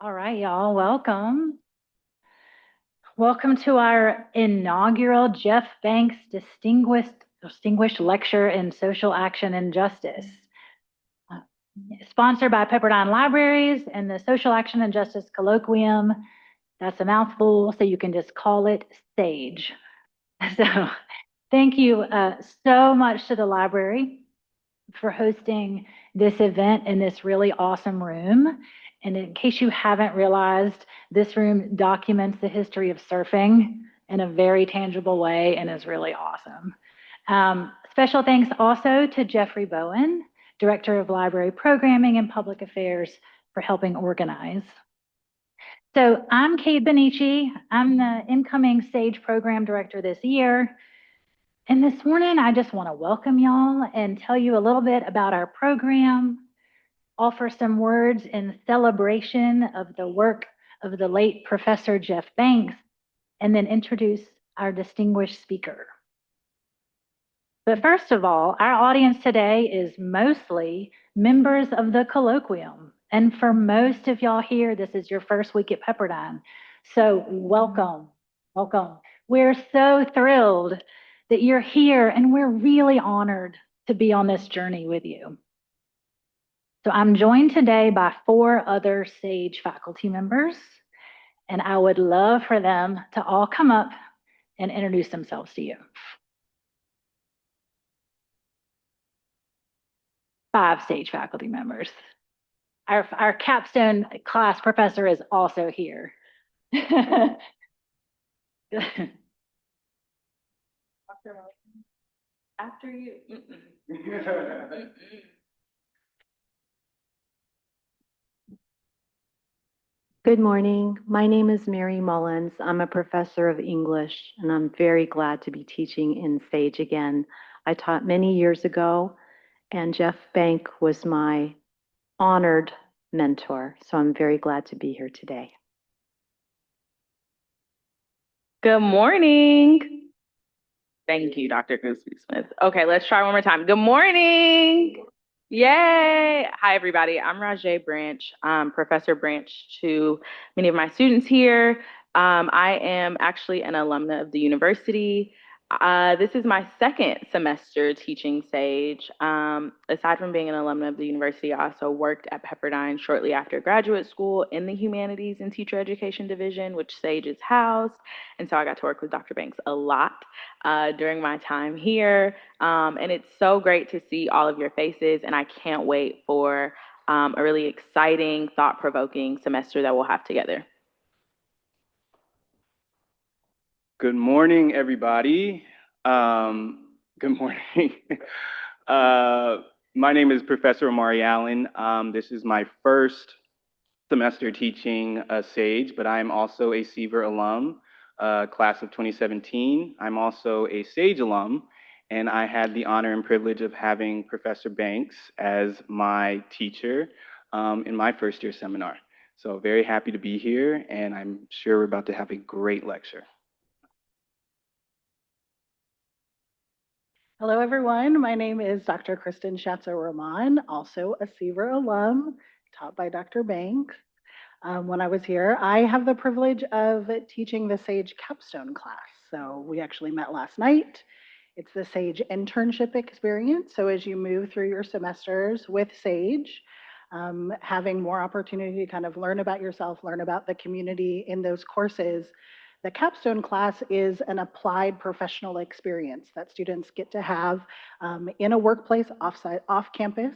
All right, y'all, welcome. Welcome to our inaugural Jeff Banks Distinguished Lecture in Social Action and Justice, uh, sponsored by Pepperdine Libraries and the Social Action and Justice Colloquium. That's a mouthful, so you can just call it SAAJ. So thank you so much to the library for hosting this event in this really awesome room. And in case you haven't realized, this room documents the history of surfing in a very tangible way and is really awesome. Special thanks also to Jeffrey Bowen, Director of Library Programming and Public Affairs, for helping organize. So I'm Kate Benici. I'm the incoming SAAJ Program Director this year. And this morning, I just want to welcome y'all and tell you a little bit about our program, offer some words in celebration of the work of the late Professor Jeff Banks, and then introduce our distinguished speaker. But first of all, our audience today is mostly members of the colloquium. And for most of y'all here, this is your first week at Pepperdine. So welcome, welcome. We're so thrilled that you're here, and we're really honored to be on this journey with you. So I'm joined today by 4 other SAAJ faculty members, and I would love for them to all come up and introduce themselves to you. 5 SAAJ faculty members. Our capstone class professor is also here. After you. Good morning. My name is Mary Mullins. I'm a professor of English, and I'm very glad to be teaching in SAAJ again. I taught many years ago, and Jeff Bank was my honored mentor, so I'm very glad to be here today. Good morning. Thank you, Dr. Goosby Smith. Okay, let's try one more time. Good morning. Yay. Hi, everybody. I'm Jaye Branch, Professor Branch to many of my students here. I am actually an alumna of the university. This is my 2nd semester teaching SAAJ. Aside from being an alumna of the university, I also worked at Pepperdine shortly after graduate school in the Humanities and Teacher Education Division, which SAAJ is housed. And so I got to work with Dr. Banks a lot during my time here. And it's so great to see all of your faces, and I can't wait for a really exciting, thought-provoking semester that we'll have together. Good morning, everybody. Good morning. My name is Professor Amari Allen. This is my first semester teaching SAAJ, but I am also a Seaver alum, class of 2017. I'm also a SAAJ alum, and I had the honor and privilege of having Professor Banks as my teacher in my first year seminar. So very happy to be here, and I'm sure we're about to have a great lecture. Hello, everyone. My name is Dr. Kristen Schatzer-Roman, also a Seaver alum, taught by Dr. Banks. When I was here, I have the privilege of teaching the SAAJ capstone class. So we actually met last night. It's the SAAJ internship experience. So as you move through your semesters with SAAJ, having more opportunity to kind of learn about yourself, learn about the community in those courses. The capstone class is an applied professional experience that students get to have in a workplace off campus,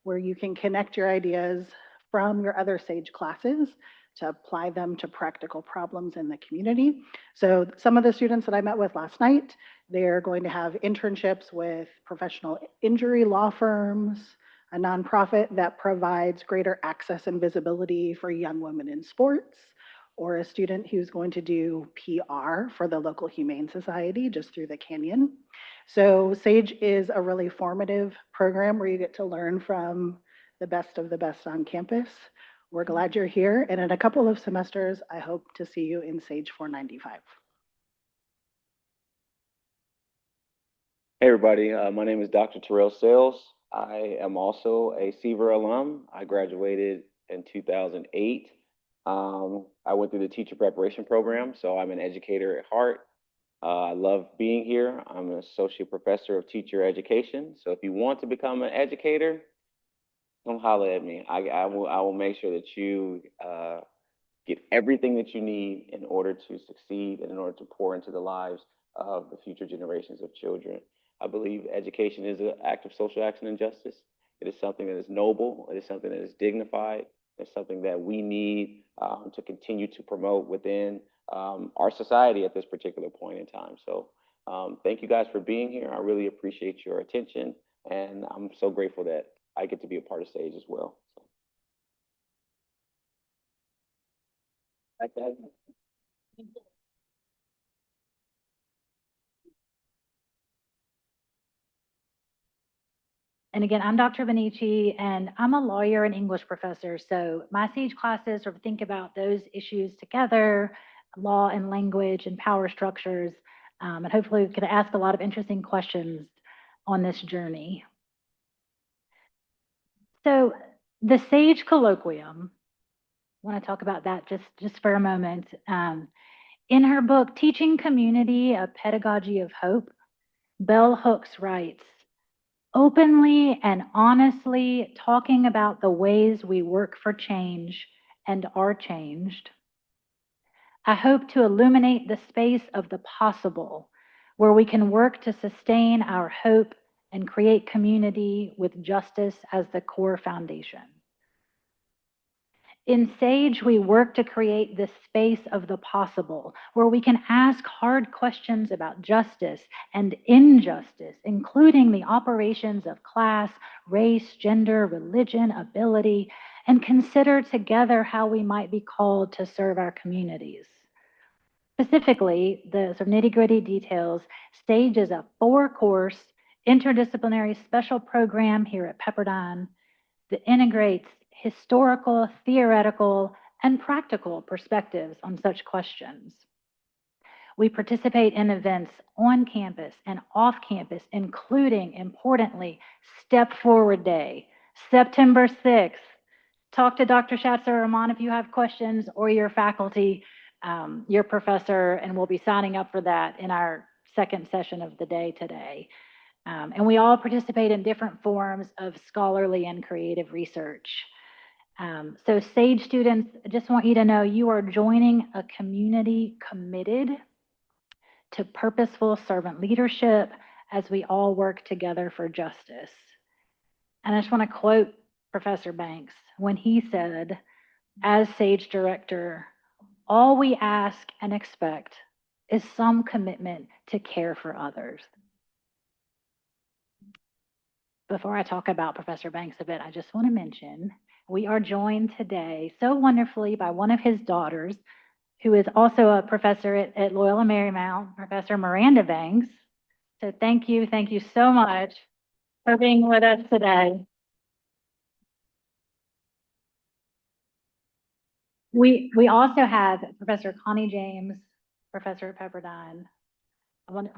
where you can connect your ideas from your other SAAJ classes to apply them to practical problems in the community. So some of the students that I met with last night, they're going to have internships with professional injury law firms, a nonprofit that provides greater access and visibility for young women in sports, or a student who's going to do PR for the local Humane Society just through the Canyon. So SAAJ is a really formative program where you get to learn from the best of the best on campus. We're glad you're here, and in a couple of semesters, I hope to see you in SAAJ 495. Hey everybody, my name is Dr. Terrell Sales. I am also a Seaver alum. I graduated in 2008. I went through the teacher preparation program, so I'm an educator at heart. I love being here. I'm an associate professor of teacher education. So if you want to become an educator, come holler at me. I will make sure that you get everything that you need in order to succeed and in order to pour into the lives of the future generations of children. I believe education is an act of social action and justice. It is something that is noble. It is something that is dignified. It's something that we need to continue to promote within our society at this particular point in time. So thank you guys for being here. I really appreciate your attention, and I'm so grateful that I get to be a part of SAAJ as well. So. And again, I'm Dr. Benici, and I'm a lawyer and English professor. So my SAAJ classes sort of think about those issues together, law and language and power structures, and hopefully we can ask a lot of interesting questions on this journey. So the SAAJ colloquium, I want to talk about that just for a moment. In her book, Teaching Community, A Pedagogy of Hope, Bell Hooks writes, openly and honestly talking about the ways we work for change and are changed. I hope to illuminate the space of the possible, where we can work to sustain our hope and create community with justice as the core foundation. In SAAJ, we work to create this space of the possible, where we can ask hard questions about justice and injustice, including the operations of class, race, gender, religion, ability, and consider together how we might be called to serve our communities. Specifically, the sort of nitty-gritty details, SAAJ is a 4-course interdisciplinary special program here at Pepperdine that integrates historical, theoretical, and practical perspectives on such questions. We participate in events on campus and off campus, including, importantly, Step Forward Day, September 6th. Talk to Dr. Schatzer-Rahman if you have questions, or your faculty, your professor, and we'll be signing up for that in our second session of the day today. And we all participate in different forms of scholarly and creative research. So SAAJ students, I just want you to know you are joining a community committed to purposeful servant leadership as we all work together for justice. And I just want to quote Professor Banks when he said, as SAAJ director, all we ask and expect is some commitment to care for others. Before I talk about Professor Banks a bit, I just want to mention we are joined today so wonderfully by one of his daughters, who is also a professor at Loyola Marymount, Professor Miranda Banks. So thank you so much for being with us today. We also have Professor Connie James, professor at Pepperdine,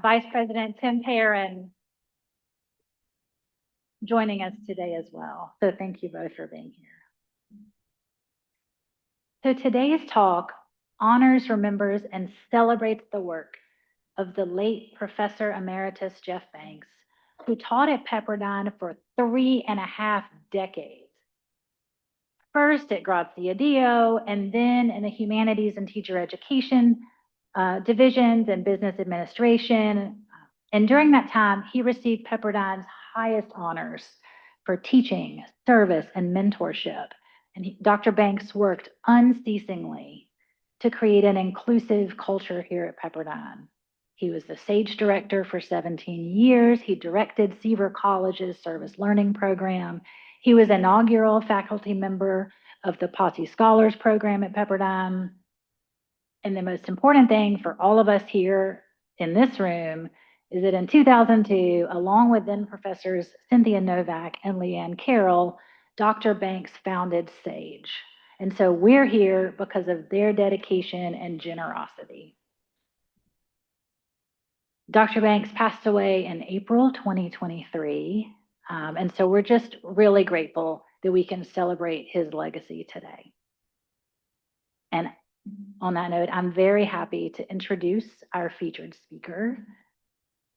Vice President Tim Perrin joining us today as well. So thank you both for being here. So today's talk honors, remembers, and celebrates the work of the late Professor Emeritus Jeff Banks, who taught at Pepperdine for 3.5 decades. First at Grazia Dio, and then in the Humanities and Teacher Education divisions and Business Administration. And during that time, he received Pepperdine's highest honors for teaching, service, and mentorship. And Dr. Banks worked unceasingly to create an inclusive culture here at Pepperdine. He was the SAAJ director for 17 years. He directed Seaver College's service learning program. He was inaugural faculty member of the Posse Scholars program at Pepperdine. And the most important thing for all of us here in this room is that in 2002, along with then professors Cynthia Novak and Leanne Carroll, Dr. Banks founded SAAJ. And so we're here because of their dedication and generosity. Dr. Banks passed away in April 2023. And so we're just really grateful that we can celebrate his legacy today. And on that note, I'm very happy to introduce our featured speaker.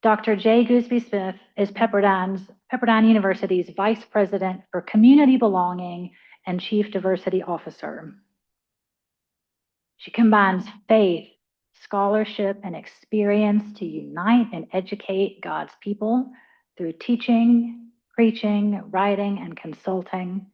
Dr. Jaye Goosby Smith is Pepperdine University's Vice President for Community Belonging and Chief Diversity Officer. She combines faith, scholarship, and experience to unite and educate God's people through teaching, preaching, writing, and consulting.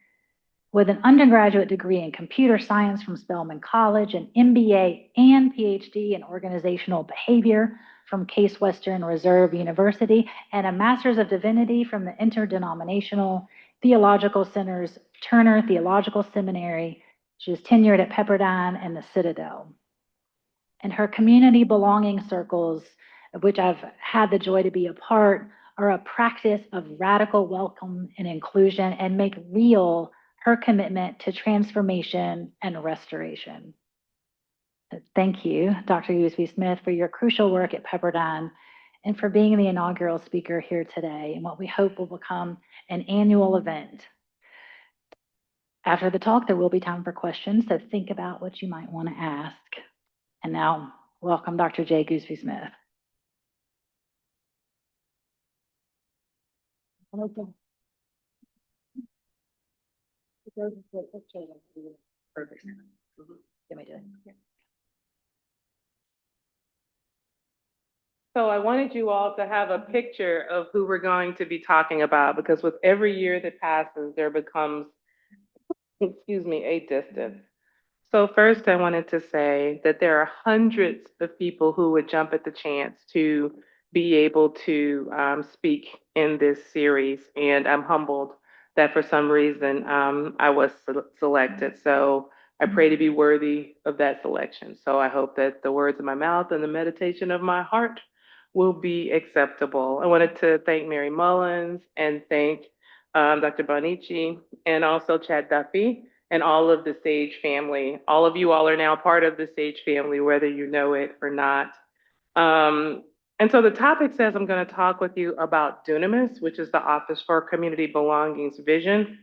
With an undergraduate degree in computer science from Spelman College, an MBA and PhD in organizational behavior from Case Western Reserve University, and a Master's of Divinity from the Interdenominational Theological Center's Turner Theological Seminary. She was tenured at Pepperdine and the Citadel. And her community belonging circles, of which I've had the joy to be a part, are a practice of radical welcome and inclusion and make real her commitment to transformation and restoration. Thank you, Dr. Goosby Smith, for your crucial work at Pepperdine and for being the inaugural speaker here today in what we hope will become an annual event. After the talk, there will be time for questions, so think about what you might want to ask. And now, welcome Dr. Jaye Goosby Smith. Perfect. Can we do it? So I wanted you all to have a picture of who we're going to be talking about, because with every year that passes, there becomes, a distance. So first, I wanted to say that there are hundreds of people who would jump at the chance to be able to speak in this series, and I'm humbled that for some reason I was selected. So I pray to be worthy of that selection. So I hope that the words of my mouth and the meditation of my heart will be acceptable. I wanted to thank Mary Mullins and thank Dr. Bonici and also Chad Duffy and all of the SAAJ family. All of you all are now part of the SAAJ family, whether you know it or not. And so the topic says I'm going to talk with you about DUNAMIS, which is the Office for Community Belonging's vision.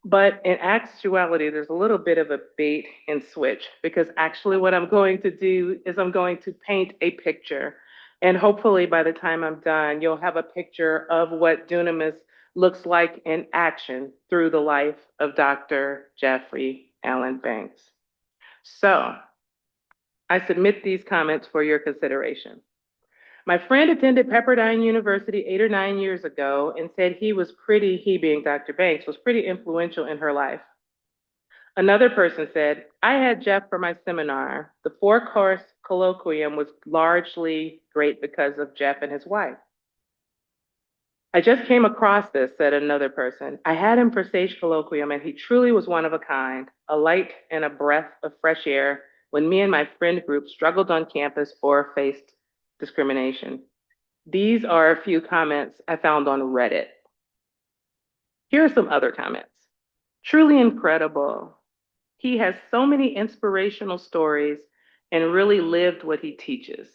But in actuality, there's a little bit of a bait and switch, because actually what I'm going to do is I'm going to paint a picture. And hopefully by the time I'm done, you'll have a picture of what DUNAMIS looks like in action through the life of Dr. Jeffrey Allen Banks. So I submit these comments for your consideration. My friend attended Pepperdine University 8 or 9 years ago and said he being Dr. Banks, was pretty influential in her life. Another person said, I had Jeff for my seminar. The 4-course colloquium was largely great because of Jeff and his wife. I just came across this, said another person. I had him for SAAJ colloquium, and he truly was one of a kind, a light and a breath of fresh air when me and my friend group struggled on campus or faced discrimination. These are a few comments I found on Reddit. Here are some other comments. Truly incredible. He has so many inspirational stories and really lived what he teaches.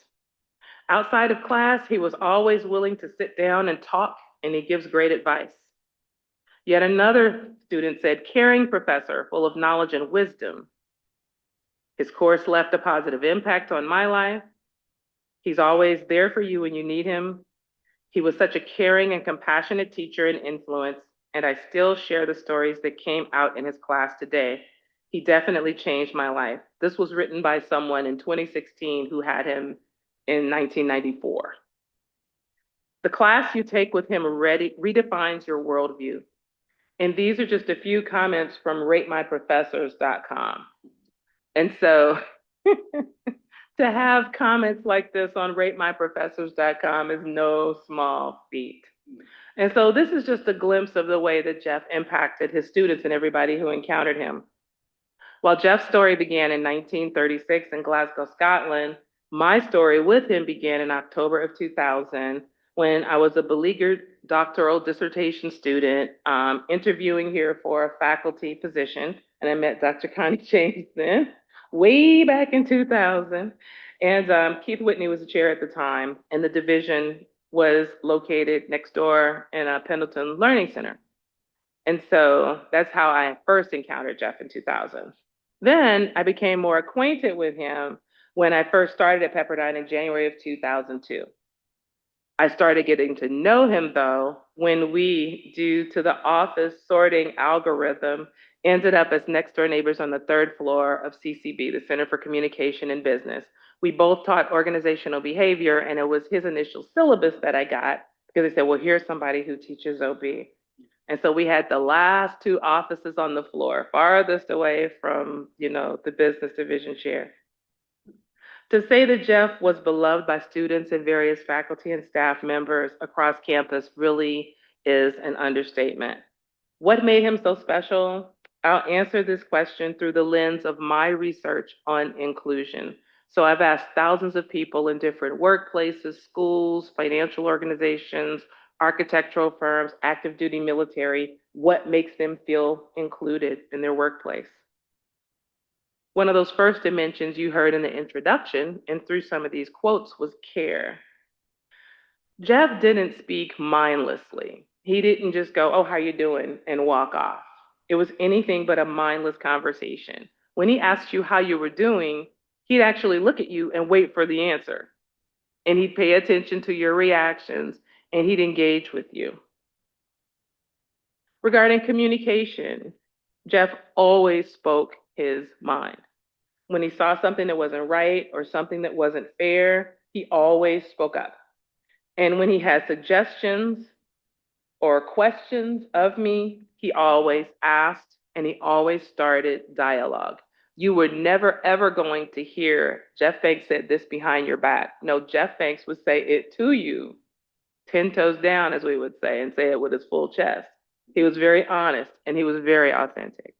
Outside of class, he was always willing to sit down and talk, and he gives great advice. Yet another student said, caring professor, full of knowledge and wisdom. His course left a positive impact on my life. He's always there for you when you need him. He was such a caring and compassionate teacher and influence, and I still share the stories that came out in his class today. He definitely changed my life. This was written by someone in 2016 who had him in 1994. The class you take with him redefines your worldview. And these are just a few comments from ratemyprofessors.com. And so to have comments like this on ratemyprofessors.com is no small feat. And so this is just a glimpse of the way that Jeff impacted his students and everybody who encountered him. While Jeff's story began in 1936 in Glasgow, Scotland, my story with him began in October of 2000 when I was a beleaguered doctoral dissertation student interviewing here for a faculty position. And I met Dr. Connie James then, way back in 2000. And Keith Whitney was the chair at the time, and the division was located next door in a Pendleton Learning Center. And so that's how I first encountered Jeff in 2000. Then I became more acquainted with him when I first started at Pepperdine in January of 2002. I started getting to know him though when we, due to the office sorting algorithm, ended up as next door neighbors on the third floor of CCB, the Center for Communication and Business. We both taught organizational behavior, and it was his initial syllabus that I got because they said, well, here's somebody who teaches OB. And so we had the last two offices on the floor, farthest away from, the business division chair. To say that Jeff was beloved by students and various faculty and staff members across campus really is an understatement. What made him so special? I'll answer this question through the lens of my research on inclusion. So I've asked thousands of people in different workplaces, schools, financial organizations, architectural firms, active duty military, what makes them feel included in their workplace. One of those first dimensions you heard in the introduction and through some of these quotes was care. Jeff didn't speak mindlessly. He didn't just go, oh, how you doing, and walk off. It was anything but a mindless conversation. When he asked you how you were doing, he'd actually look at you and wait for the answer. And he'd pay attention to your reactions and he'd engage with you. Regarding communication, Jeff always spoke his mind. When he saw something that wasn't right or something that wasn't fair, he always spoke up. And when he had suggestions or questions of me, he always asked and he always started dialogue. You were never ever going to hear Jeff Banks said this behind your back. No, Jeff Banks would say it to you, 10 toes down, as we would say, and say it with his full chest. He was very honest and he was very authentic.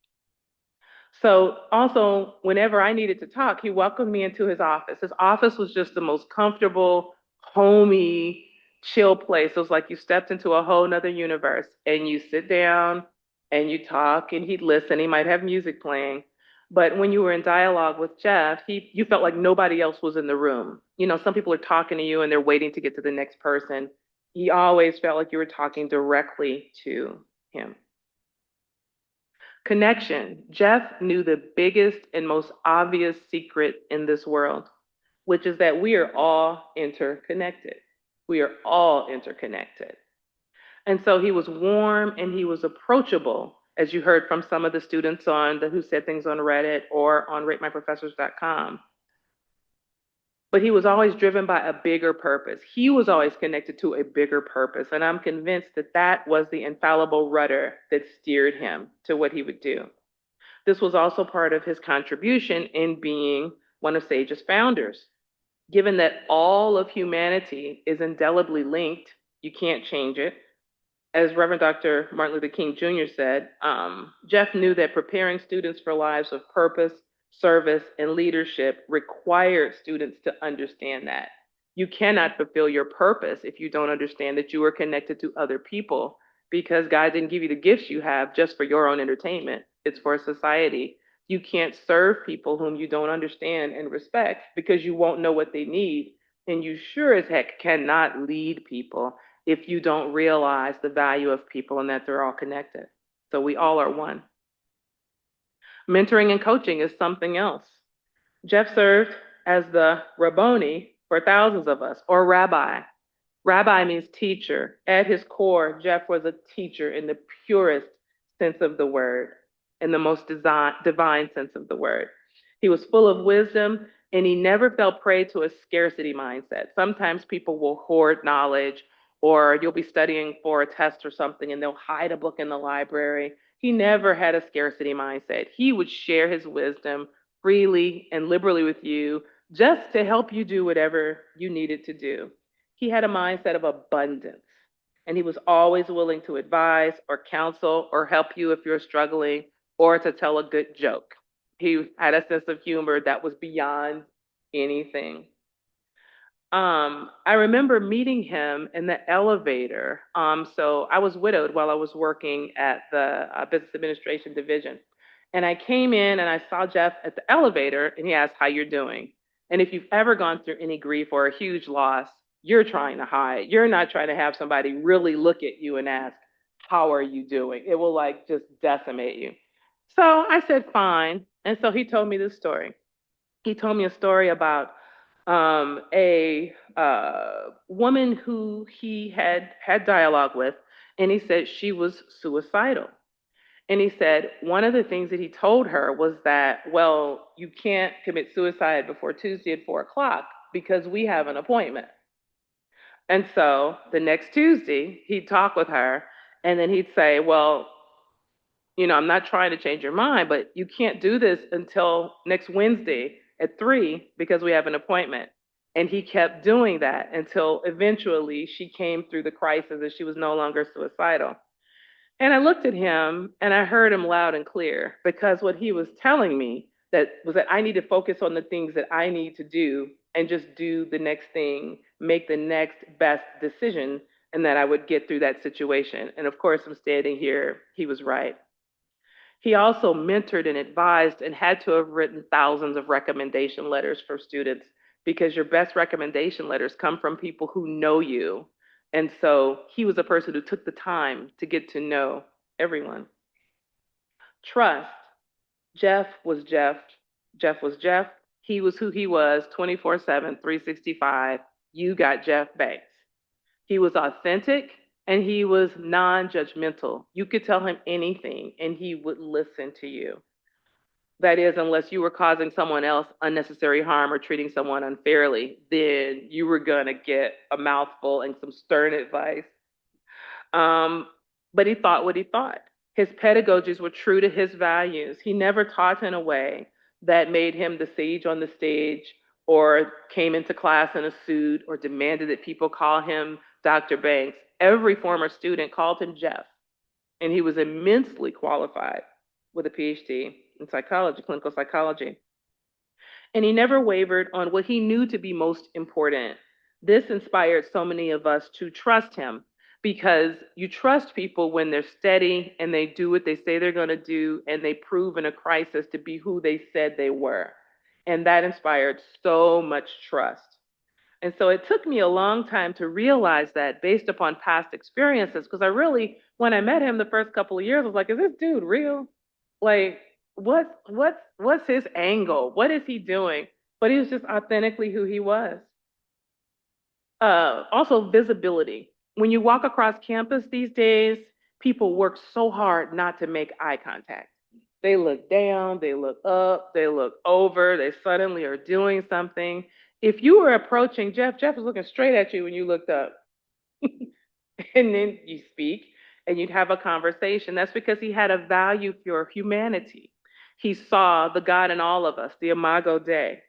So also, whenever I needed to talk, he welcomed me into his office. His office was just the most comfortable, homey, chill place. It was like you stepped into a whole nother universe and you sit down and you talk and he'd listen. He might have music playing. But when you were in dialogue with Jeff, you felt like nobody else was in the room. Some people are talking to you and they're waiting to get to the next person. He always felt like you were talking directly to him. Connection. Jeff knew the biggest and most obvious secret in this world, which is that we are all interconnected. We are all interconnected. And so he was warm and he was approachable, as you heard from some of the students who said things on Reddit or on ratemyprofessors.com. But he was always driven by a bigger purpose. He was always connected to a bigger purpose. And I'm convinced that that was the infallible rudder that steered him to what he would do. This was also part of his contribution in being one of SAAJ's founders. Given that all of humanity is indelibly linked, you can't change it. As Reverend Dr. Martin Luther King Jr. said, Jeff knew that preparing students for lives of purpose, service, and leadership required students to understand that. You cannot fulfill your purpose if you don't understand that you are connected to other people, because God didn't give you the gifts you have just for your own entertainment. It's for society. You can't serve people whom you don't understand and respect because you won't know what they need. And you sure as heck cannot lead people if you don't realize the value of people and that they're all connected. So we all are one. Mentoring and coaching is something else. Jeff served as the Rabboni for thousands of us, or rabbi. Rabbi means teacher. At his core, Jeff was a teacher in the purest sense of the word, in the most divine sense of the word. He was full of wisdom and he never fell prey to a scarcity mindset. Sometimes people will hoard knowledge, or you'll be studying for a test or something and they'll hide a book in the library. He never had a scarcity mindset. He would share his wisdom freely and liberally with you just to help you do whatever you needed to do. He had a mindset of abundance, and he was always willing to advise or counsel or help you if you're struggling, or to tell a good joke. He had a sense of humor that was beyond anything. I remember meeting him in the elevator. So I was widowed while I was working at the business administration division. And I came in and I saw Jeff at the elevator and he asked, how you're doing? And if you've ever gone through any grief or a huge loss, you're trying to hide. You're not trying to have somebody really look at you and ask, how are you doing? It will just decimate you. So I said, fine. And so he told me this story. He told me a story about a woman who he had dialogue with, and he said she was suicidal. And he said one of the things that he told her was that, well, you can't commit suicide before Tuesday at 4 o'clock because we have an appointment. And so the next Tuesday, he'd talk with her, and then he'd say, well, I'm not trying to change your mind, but you can't do this until next Wednesday at 3 because we have an appointment. And he kept doing that until eventually she came through the crisis and she was no longer suicidal. And I looked at him and I heard him loud and clear, because what he was telling me that I need to focus on the things that I need to do and just do the next thing, make the next best decision, and that I would get through that situation. And of course, I'm standing here, he was right. He also mentored and advised and had to have written thousands of recommendation letters for students, because your best recommendation letters come from people who know you. And so he was a person who took the time to get to know everyone. Trust. Jeff was Jeff. Jeff was Jeff. He was who he was 24/7, 365. You got Jeff Banks. He was authentic and he was non judgmental. You could tell him anything and he would listen to you. That is, unless you were causing someone else unnecessary harm or treating someone unfairly, then you were going to get a mouthful and some stern advice. Um, but he thought what he thought. His pedagogies were true to his values. He never taught in a way that made him the sage on the stage, or came into class in a suit, or demanded that people call him Dr. Banks. Every former student called him Jeff, and he was immensely qualified with a PhD in psychology, clinical psychology. And he never wavered on what he knew to be most important. This inspired so many of us to trust him, because you trust people when they're steady and they do what they say they're going to do, and they prove in a crisis to be who they said they were. And that inspired so much trust. And so it took me a long time to realize that, based upon past experiences, because I really, when I met him the first couple of years, I was like, is this dude real? Like, what's his angle? What is he doing? But he was just authentically who he was. Also, visibility. When you walk across campus these days, people work so hard not to make eye contact. They look down, they look up, they look over, they suddenly are doing something. If you were approaching Jeff, Jeff was looking straight at you when you looked up. And then you speak and you'd have a conversation. That's because he had a value for humanity. He saw the God in all of us, the Imago Dei.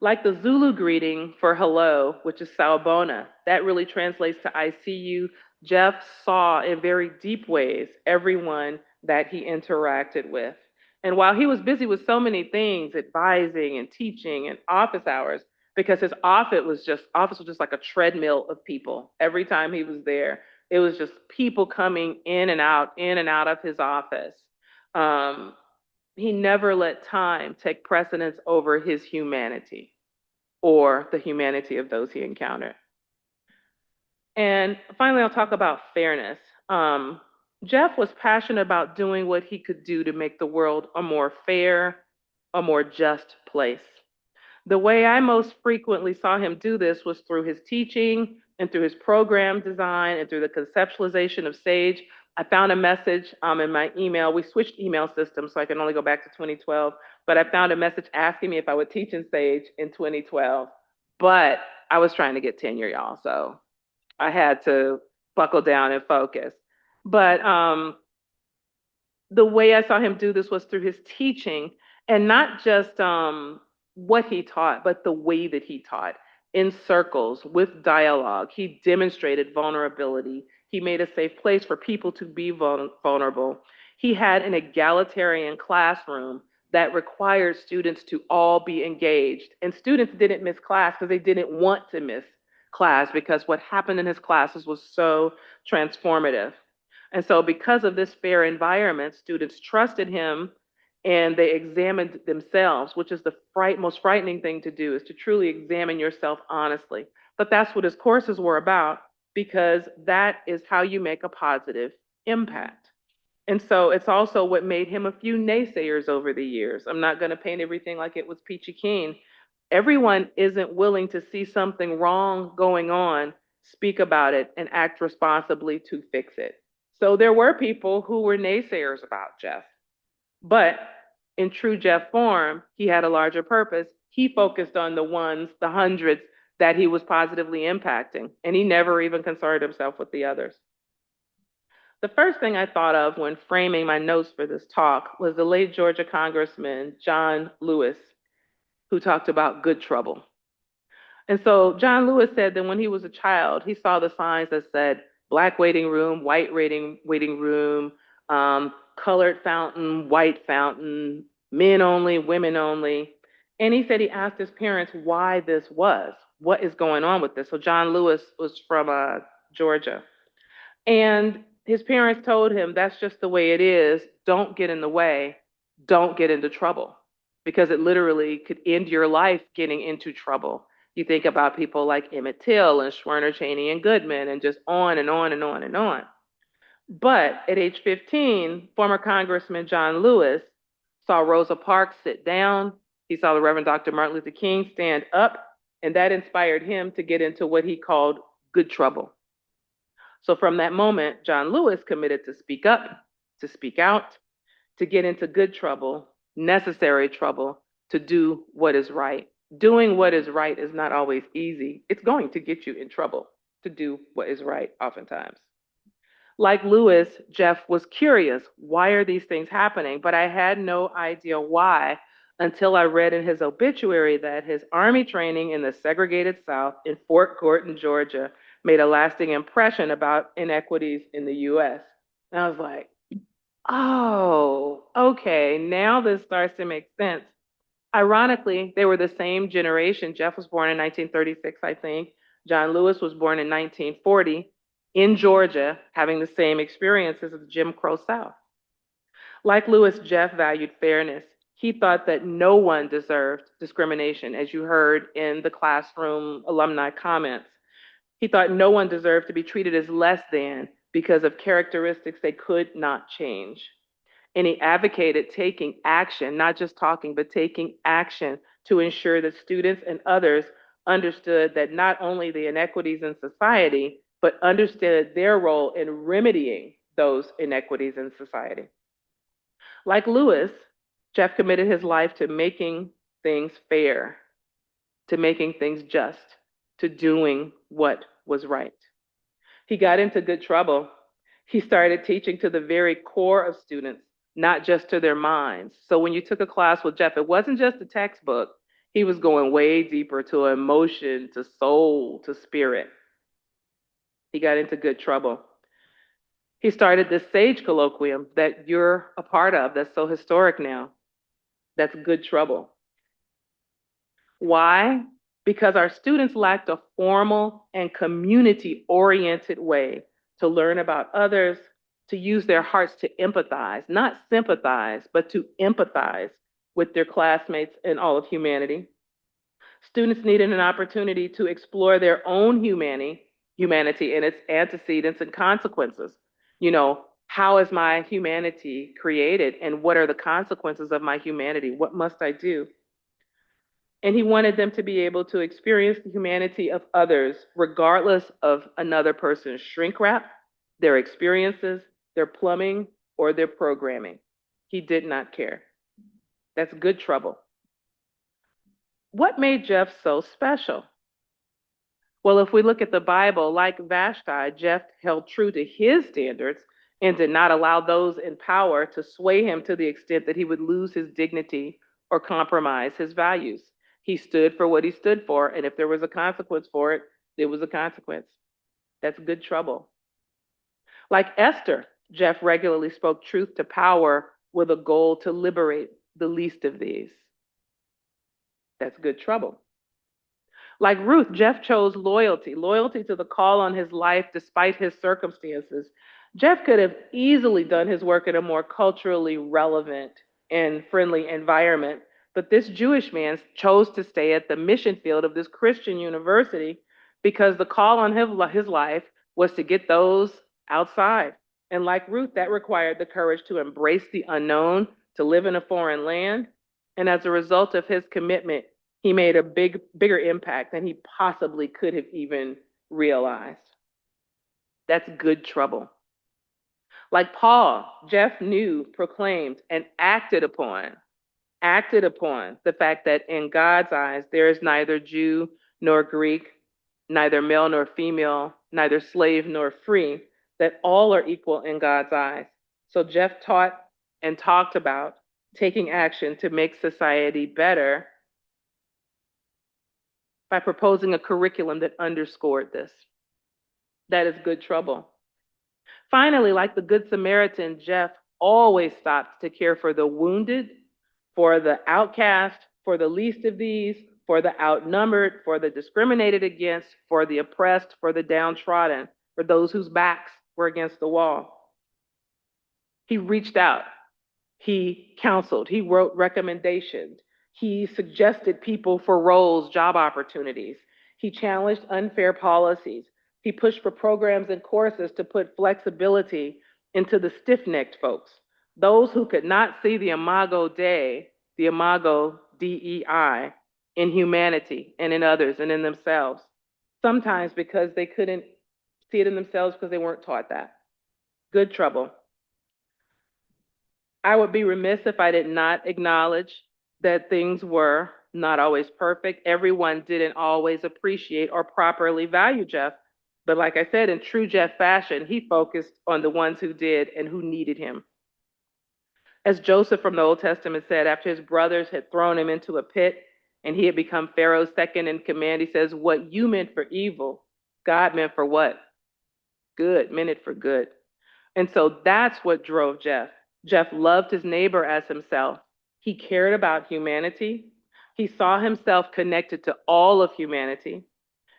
Like the Zulu greeting for hello, which is Sawubona, that really translates to I see you. Jeff saw in very deep ways everyone that he interacted with. And while he was busy with so many things, advising and teaching and office hours, because his office was just like a treadmill of people. Every time he was there, it was just people coming in and out of his office. Um, he never let time take precedence over his humanity, or the humanity of those he encountered. And finally, I'll talk about fairness. Jeff was passionate about doing what he could do to make the world a more fair, a more just place. The way I most frequently saw him do this was through his teaching and through his program design and through the conceptualization of SAAJ. I found a message in my email. We switched email systems, so I can only go back to 2012, but I found a message asking me if I would teach in SAAJ in 2012. But I was trying to get tenure, y'all, so I had to buckle down and focus. But the way I saw him do this was through his teaching, and not just what he taught, but the way that he taught, in circles, with dialogue. He demonstrated vulnerability. He made a safe place for people to be vulnerable. He had an egalitarian classroom that required students to all be engaged. And students didn't miss class because they didn't want to miss class, because what happened in his classes was so transformative. And so, because of this fair environment, students trusted him and they examined themselves, which is the most frightening thing to do, is to truly examine yourself honestly. But that's what his courses were about, because that is how you make a positive impact. And so it's also what made him a few naysayers over the years. I'm not going to paint everything like it was peachy keen. Everyone isn't willing to see something wrong going on, speak about it, and act responsibly to fix it. So there were people who were naysayers about Jeff. But in true Jeff form, he had a larger purpose. He focused on the ones, the hundreds that he was positively impacting, and he never even concerned himself with the others. The first thing I thought of when framing my notes for this talk was the late Georgia Congressman John Lewis, who talked about good trouble. And so John Lewis said that when he was a child, he saw the signs that said black waiting room, white waiting room, colored fountain, white fountain, men only, women only. And he said he asked his parents why this was. What is going on with this? So John Lewis was from Georgia. And his parents told him, that's just the way it is. Don't get in the way. Don't get into trouble. Because it literally could end your life getting into trouble. You think about people like Emmett Till and Schwerner, Cheney, and Goodman, and just on and on and on and on. But at age 15, former Congressman John Lewis saw Rosa Parks sit down. He saw the Reverend Dr. Martin Luther King stand up, and that inspired him to get into what he called good trouble. So from that moment, John Lewis committed to speak up, to speak out, to get into good trouble, necessary trouble, to do what is right. Doing what is right is not always easy. It's going to get you in trouble to do what is right oftentimes. Like Lewis, Jeff was curious, why are these things happening? But I had no idea why until I read in his obituary that his Army training in the segregated South in Fort Gordon, Georgia, made a lasting impression about inequities in the US. And I was like, oh, okay, now this starts to make sense. Ironically, they were the same generation. Jeff was born in 1936, I think. John Lewis was born in 1940 in Georgia, having the same experiences as the Jim Crow South. Like Lewis, Jeff valued fairness. He thought that no one deserved discrimination, as you heard in the classroom alumni comments. He thought no one deserved to be treated as less than because of characteristics they could not change. And he advocated taking action, not just talking, but taking action to ensure that students and others understood that not only the inequities in society, but understood their role in remedying those inequities in society. Like Lewis, Jeff committed his life to making things fair, to making things just, to doing what was right. He got into good trouble. He started teaching to the very core of students, not just to their minds. So when you took a class with Jeff, it wasn't just a textbook. He was going way deeper to emotion, to soul, to spirit. He got into good trouble. He started this SAAJ colloquium that you're a part of, that's so historic now. That's good trouble. Why? Because our students lacked a formal and community-oriented way to learn about others, to use their hearts to empathize, not sympathize, but to empathize with their classmates and all of humanity. Students needed an opportunity to explore their own humanity and its antecedents and consequences. You know, how is my humanity created and what are the consequences of my humanity? What must I do? And he wanted them to be able to experience the humanity of others, regardless of another person's shrink wrap, their experiences, their plumbing, or their programming. He did not care. That's good trouble. What made Jeff so special? Well, if we look at the Bible, like Vashti, Jeff held true to his standards and did not allow those in power to sway him to the extent that he would lose his dignity or compromise his values. He stood for what he stood for, and if there was a consequence for it, there was a consequence. That's good trouble. Like Esther, Jeff regularly spoke truth to power with a goal to liberate the least of these. That's good trouble. Like Ruth, Jeff chose loyalty to the call on his life despite his circumstances. Jeff could have easily done his work in a more culturally relevant and friendly environment, but this Jewish man chose to stay at the mission field of this Christian university because the call on his life was to get those outside And like Ruth, that required the courage to embrace the unknown, to live in a foreign land. And as a result of his commitment, he made a bigger impact than he possibly could have even realized. That's good trouble. Like Paul, Jeff knew, proclaimed, and acted upon the fact that in God's eyes, there is neither Jew nor Greek, neither male nor female, neither slave nor free, that all are equal in God's eyes. So Jeff taught and talked about taking action to make society better by proposing a curriculum that underscored this. That is good trouble. Finally, like the Good Samaritan, Jeff always stops to care for the wounded, for the outcast, for the least of these, for the outnumbered, for the discriminated against, for the oppressed, for the downtrodden, for those whose backs were against the wall. He reached out. He counseled. He wrote recommendations. He suggested people for roles, job opportunities. He challenged unfair policies. He pushed for programs and courses to put flexibility into the stiff-necked folks, those who could not see the imago Dei, the imago DEI, in humanity and in others and in themselves, sometimes because they couldn't see it in themselves because they weren't taught that. Good trouble. I would be remiss if I did not acknowledge that things were not always perfect. Everyone didn't always appreciate or properly value Jeff. But like I said, in true Jeff fashion, he focused on the ones who did and who needed him. As Joseph from the Old Testament said, after his brothers had thrown him into a pit and he had become Pharaoh's second in command, he says, what you meant for evil, God meant for what? Good, meant it for good. And so that's what drove Jeff. Jeff loved his neighbor as himself. He cared about humanity. He saw himself connected to all of humanity.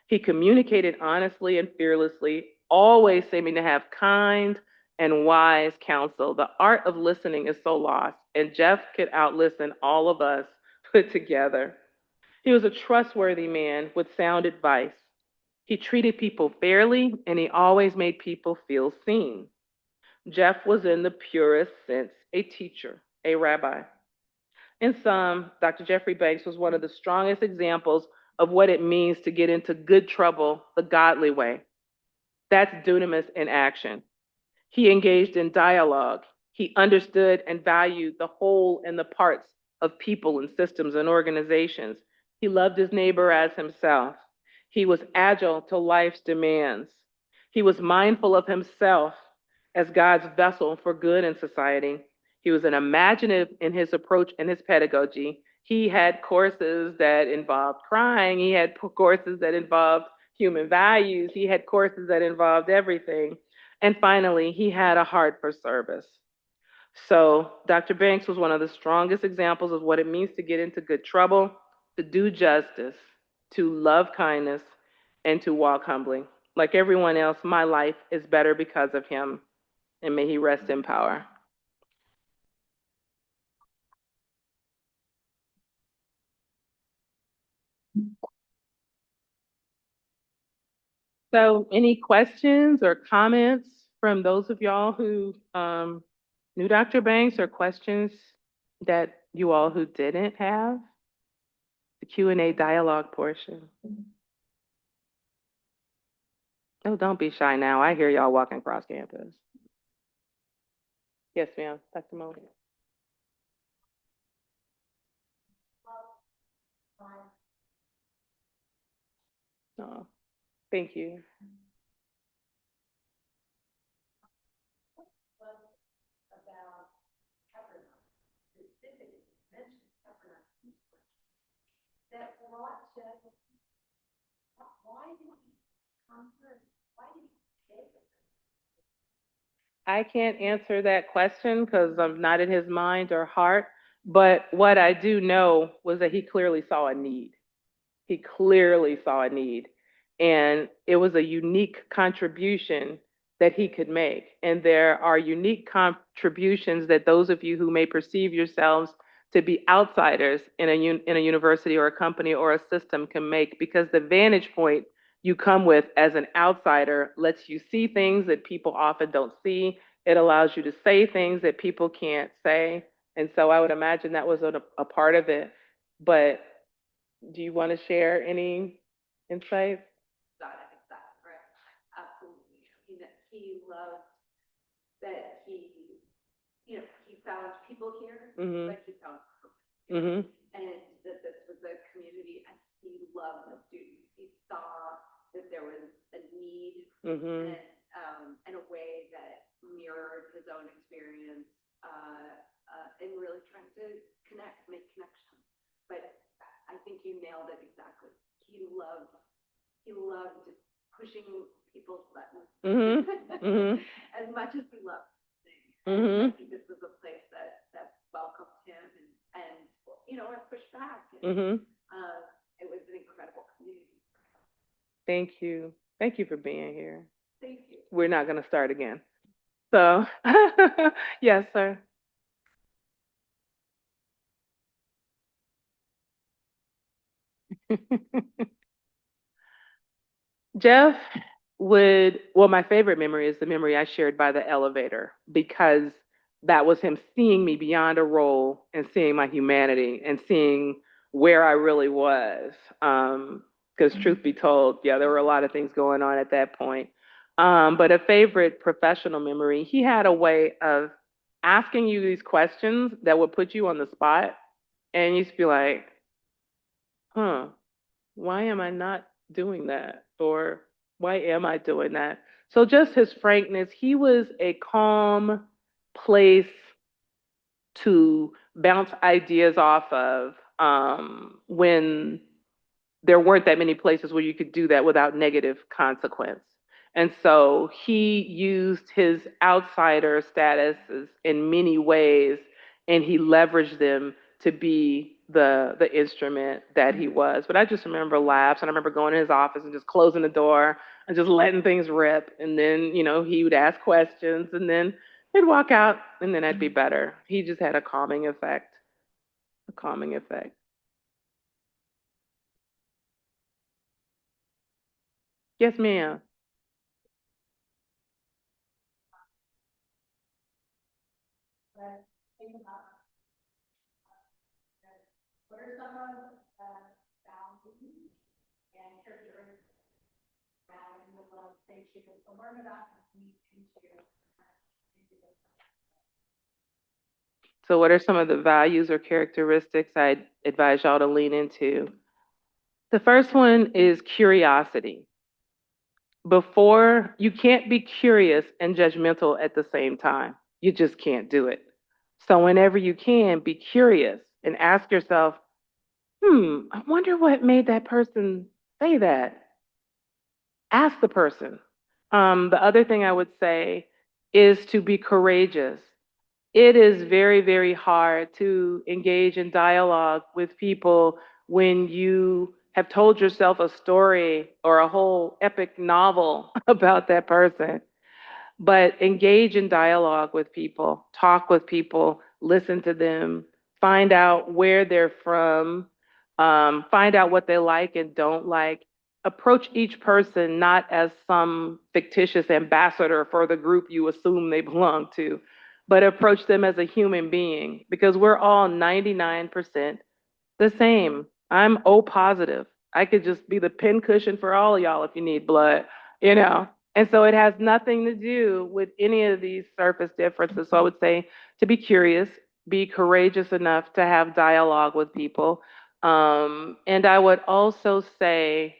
He communicated honestly and fearlessly, always seeming to have kind and wise counsel. The art of listening is so lost, and Jeff could outlisten all of us put together. He was a trustworthy man with sound advice. He treated people fairly, and he always made people feel seen. Jeff was, in the purest sense, a teacher, a rabbi. In sum, Dr. Jeffrey Banks was one of the strongest examples of what it means to get into good trouble the godly way. That's dunamis in action. He engaged in dialogue. He understood and valued the whole and the parts of people and systems and organizations. He loved his neighbor as himself. He was agile to life's demands. He was mindful of himself as God's vessel for good in society. He was an imaginative in his approach and his pedagogy. He had courses that involved crying. He had courses that involved human values. He had courses that involved everything. And finally, he had a heart for service. So Dr. Banks was one of the strongest examples of what it means to get into good trouble, to do justice, to love kindness, and to walk humbly. Like everyone else, my life is better because of him, and may he rest in power. So any questions or comments from those of y'all who knew Dr. Banks, or questions that you all who didn't have? The Q&A dialogue portion. Oh, don't be shy now. I hear y'all walking across campus. Yes, ma'am. Dr. Mo. Oh, thank you. I can't answer that question because I'm not in his mind or heart, but what I do know was that he clearly saw a need. He clearly saw a need, and it was a unique contribution that he could make. And there are unique contributions that those of you who may perceive yourselves to be outsiders in a university or a company or a system can make, because the vantage point you come with as an outsider lets you see things that people often don't see. It allows you to say things that people can't say. And so I would imagine that was a part of it. But do you want to share any insights? Got it, exactly, right. Absolutely. He loved that he found people here, Mm-hmm. but he found purpose. Mm-hmm. And that this was a community, and he loved the students. He saw that there was a need Mm-hmm. and a way that mirrored his own experience, and really trying to make connections. But I think you nailed it exactly. He loved pushing people's buttons. Mm-hmm. Mm-hmm. As much as he loved things. Mm-hmm. I think this was a place that welcomed him and pushed back. Mm-hmm. It was an incredible community. Thank you. Thank you for being here. Thank you. We're not going to start again. So, yes, sir. Jeff my favorite memory is the memory I shared by the elevator because that was him seeing me beyond a role and seeing my humanity and seeing where I really was. Because truth be told, yeah, there were a lot of things going on at that point. But a favorite professional memory, he had a way of asking you these questions that would put you on the spot, and you'd be like, huh, why am I not doing that? Or why am I doing that? So just his frankness, he was a calm place to bounce ideas off of when there weren't that many places where you could do that without negative consequence. And so he used his outsider statuses in many ways, and he leveraged them to be the instrument that he was. But I just remember laughs, and I remember going to his office and just closing the door and just letting things rip. And then, he would ask questions, and then he'd walk out, and then I'd be better. He just had a calming effect. A calming effect. Yes, ma'am. So, what are some of the values or characteristics I'd advise y'all to lean into? The first one is curiosity. You can't be curious and judgmental at the same time. You just can't do it. So, whenever you can, be curious and ask yourself, I wonder what made that person say that. Ask the person. The other thing I would say is to be courageous. It is very, very hard to engage in dialogue with people when you have told yourself a story or a whole epic novel about that person. But engage in dialogue with people, talk with people, listen to them, find out where they're from, find out what they like and don't like. Approach each person not as some fictitious ambassador for the group you assume they belong to, but approach them as a human being because we're all 99% the same. I'm O positive. I could just be the pincushion for all of y'all if you need blood, you know? And so it has nothing to do with any of these surface differences. So I would say to be curious, be courageous enough to have dialogue with people. And I would also say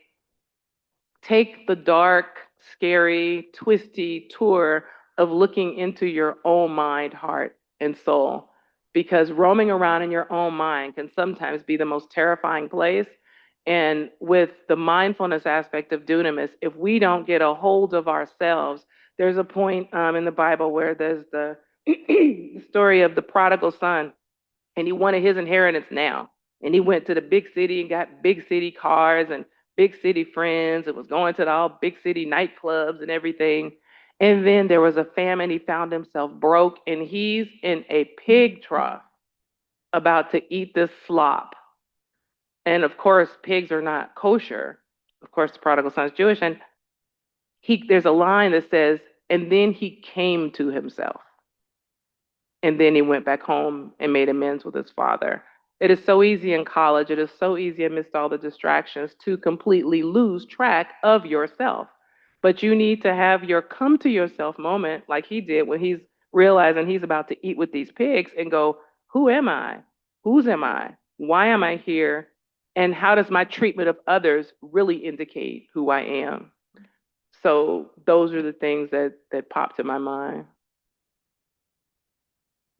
take the dark, scary, twisty tour of looking into your own mind, heart, and soul. Because roaming around in your own mind can sometimes be the most terrifying place. And with the mindfulness aspect of dunamis, if we don't get a hold of ourselves, there's a point in the Bible where there's the story of the prodigal son, and he wanted his inheritance now. And he went to the big city and got big city cars and big city friends and was going to all big city nightclubs and everything. And then there was a famine. He found himself broke and he's in a pig trough about to eat this slop. And of course, pigs are not kosher. Of course, the prodigal son is Jewish. And there's a line that says, And then he came to himself. And then he went back home and made amends with his father. It is so easy in college, it is so easy amidst all the distractions to completely lose track of yourself. But you need to have your come to yourself moment, like he did when he's realizing he's about to eat with these pigs, and go, who am I? Whose am I? Why am I here? And how does my treatment of others really indicate who I am? So those are the things that popped to my mind.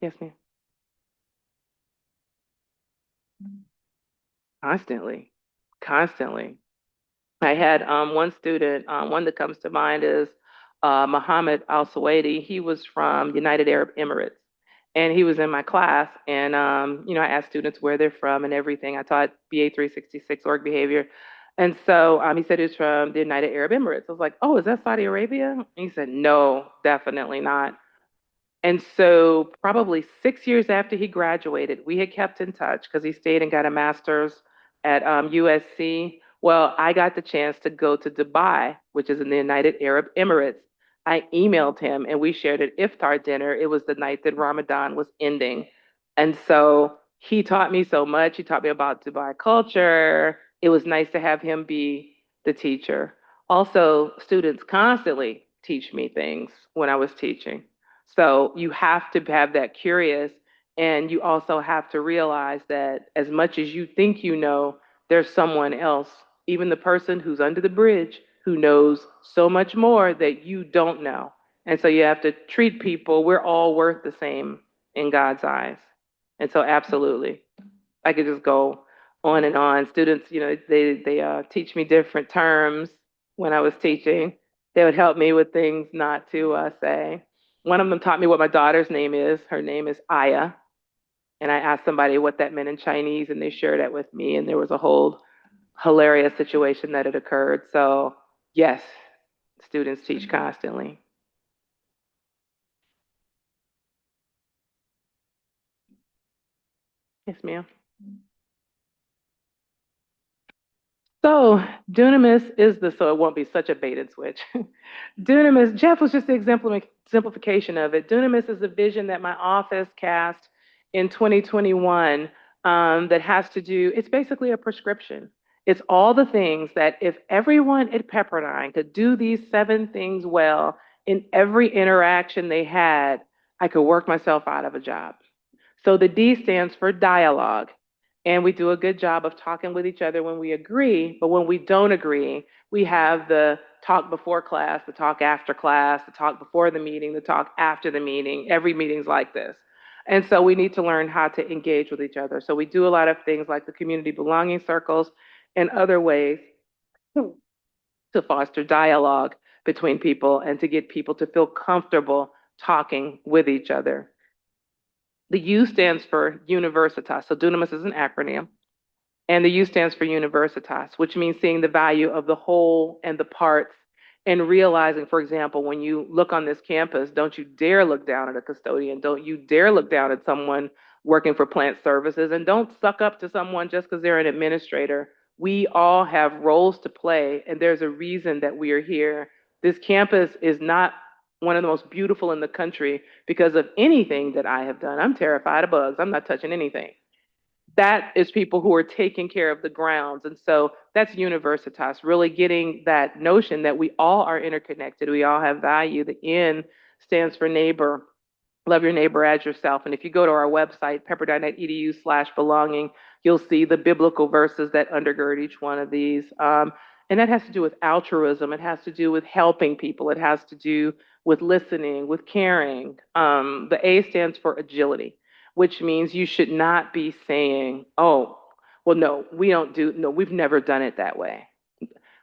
Yes, ma'am. Constantly, constantly. I had one student, one that comes to mind is Mohammed Al Suwaidi. He was from United Arab Emirates, and he was in my class. And I asked students where they're from and everything. I taught BA 366 org behavior, and so he said he was from the United Arab Emirates. I was like, "Oh, is that Saudi Arabia?" And he said, "No, definitely not." And so, probably 6 years after he graduated, we had kept in touch because he stayed and got a master's at USC. Well, I got the chance to go to Dubai, which is in the United Arab Emirates. I emailed him and we shared an iftar dinner. It was the night that Ramadan was ending. And so he taught me so much. He taught me about Dubai culture. It was nice to have him be the teacher. Also, students constantly teach me things when I was teaching. So you have to have that curious, and you also have to realize that as much as you think you know, there's someone else, even the person who's under the bridge, who knows so much more that you don't know. And so you have to treat people, we're all worth the same in God's eyes. And so absolutely. I could just go on and on. Students, they teach me different terms when I was teaching. They would help me with things not to say. One of them taught me what my daughter's name is. Her name is Aya. And I asked somebody what that meant in Chinese, and they shared that with me. And there was a whole hilarious situation that had occurred. So, yes, students teach constantly. Yes, ma'am. So Dunamis is so it won't be such a bait and switch. Dunamis, Jeff was just the exemplification of it. Dunamis is a vision that my office cast in 2021 that has to do, it's basically a prescription. It's all the things that if everyone at Pepperdine could do these 7 things well in every interaction they had, I could work myself out of a job. So the D stands for dialogue. And we do a good job of talking with each other when we agree, but when we don't agree, we have the talk before class, the talk after class, the talk before the meeting, the talk after the meeting. Every meeting's like this. And so we need to learn how to engage with each other. So we do a lot of things like the community belonging circles and other ways to foster dialogue between people and to get people to feel comfortable talking with each other. The U stands for Universitas. So Dunamis is an acronym. And the U stands for Universitas, which means seeing the value of the whole and the parts and realizing, for example, when you look on this campus, don't you dare look down at a custodian. Don't you dare look down at someone working for plant services. And don't suck up to someone just because they're an administrator. We all have roles to play, and there's a reason that we are here. This campus is not one of the most beautiful in the country because of anything that I have done. I'm terrified of bugs. I'm not touching anything. That is people who are taking care of the grounds. And so that's Universitas, really getting that notion that we all are interconnected. We all have value. The N stands for neighbor. Love your neighbor as yourself. And if you go to our website, pepperdine.edu/belonging, you'll see the biblical verses that undergird each one of these. And that has to do with altruism. It has to do with helping people. It has to do with listening, with caring. The A stands for agility, which means you should not be saying, oh, well, no, we've never done it that way.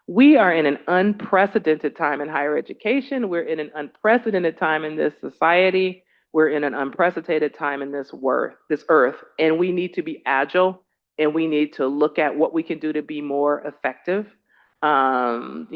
We are in an unprecedented time in higher education. We're in an unprecedented time in this society. We're in an unprecedented time in this earth, and we need to be agile, and we need to look at what we can do to be more effective. M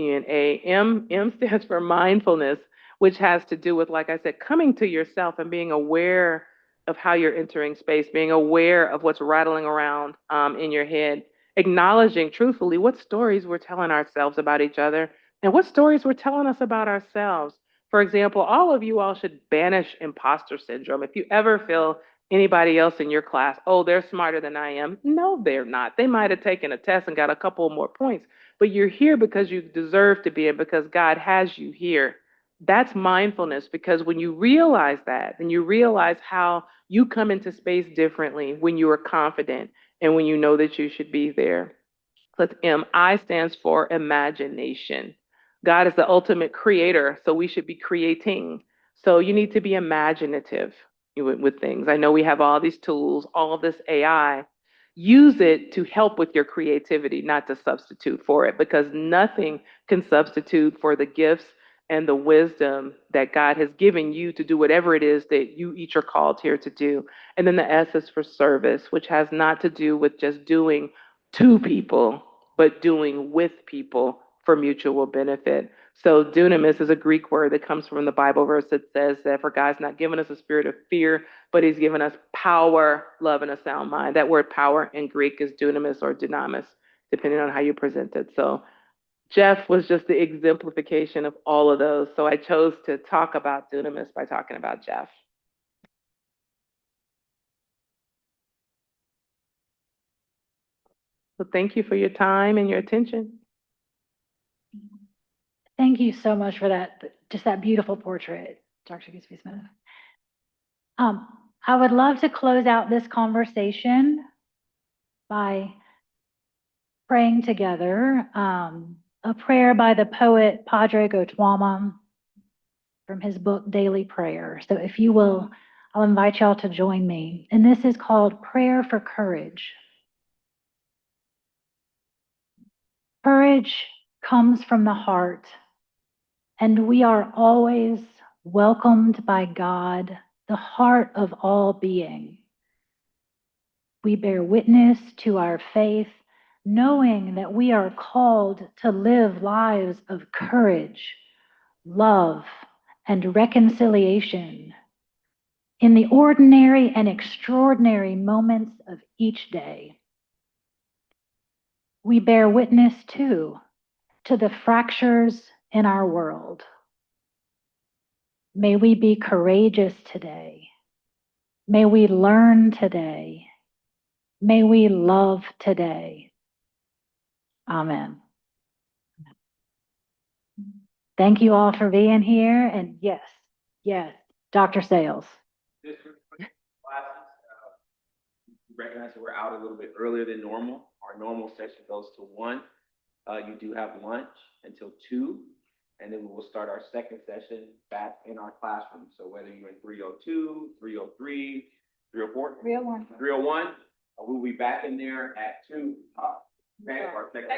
stands for mindfulness, which has to do with, like I said, coming to yourself and being aware of how you're entering space, being aware of what's rattling around in your head, acknowledging truthfully what stories we're telling ourselves about each other and what stories we're telling us about ourselves. For example, all of you all should banish imposter syndrome. If you ever feel anybody else in your class, oh, they're smarter than I am. No, they're not. They might have taken a test and got a couple more points, but you're here because you deserve to be and because God has you here. That's mindfulness, because when you realize that, then you realize how you come into space differently when you are confident and when you know that you should be there. So that's M. I stands for imagination. God is the ultimate creator, so we should be creating. So you need to be imaginative with things. I know we have all these tools, all of this AI. Use it to help with your creativity, not to substitute for it, because nothing can substitute for the gifts and the wisdom that God has given you to do whatever it is that you each are called here to do. And then the S is for service, which has not to do with just doing to people, but doing with people for mutual benefit. So dunamis is a Greek word that comes from the Bible verse that says that for God's not given us a spirit of fear, but he's given us power, love, and a sound mind. That word power in Greek is dunamis or dunamis, depending on how you present it. So Jeff was just the exemplification of all of those. So I chose to talk about dunamis by talking about Jeff. So thank you for your time and your attention. Thank you so much for that, just that beautiful portrait, Dr. Goosby Smith. I would love to close out this conversation by praying together a prayer by the poet Padre Gotwama from his book Daily Prayer. So if you will, I'll invite y'all to join me. And this is called Prayer for Courage. Courage comes from the heart, and we are always welcomed by God, the heart of all being. We bear witness to our faith, knowing that we are called to live lives of courage, love, and reconciliation in the ordinary and extraordinary moments of each day. We bear witness, too, to the fractures in our world. May we be courageous today. May we learn today. May we love today. Amen. Thank you all for being here. And yes, Dr. Sales. Just for classes, recognize that we're out a little bit earlier than normal. Our normal session goes to 1. You do have lunch until 2, and then we will start our second session back in our classroom. So whether you're in 302, 303, 304, 301, 301, we'll be back in there at 2. Okay, our second.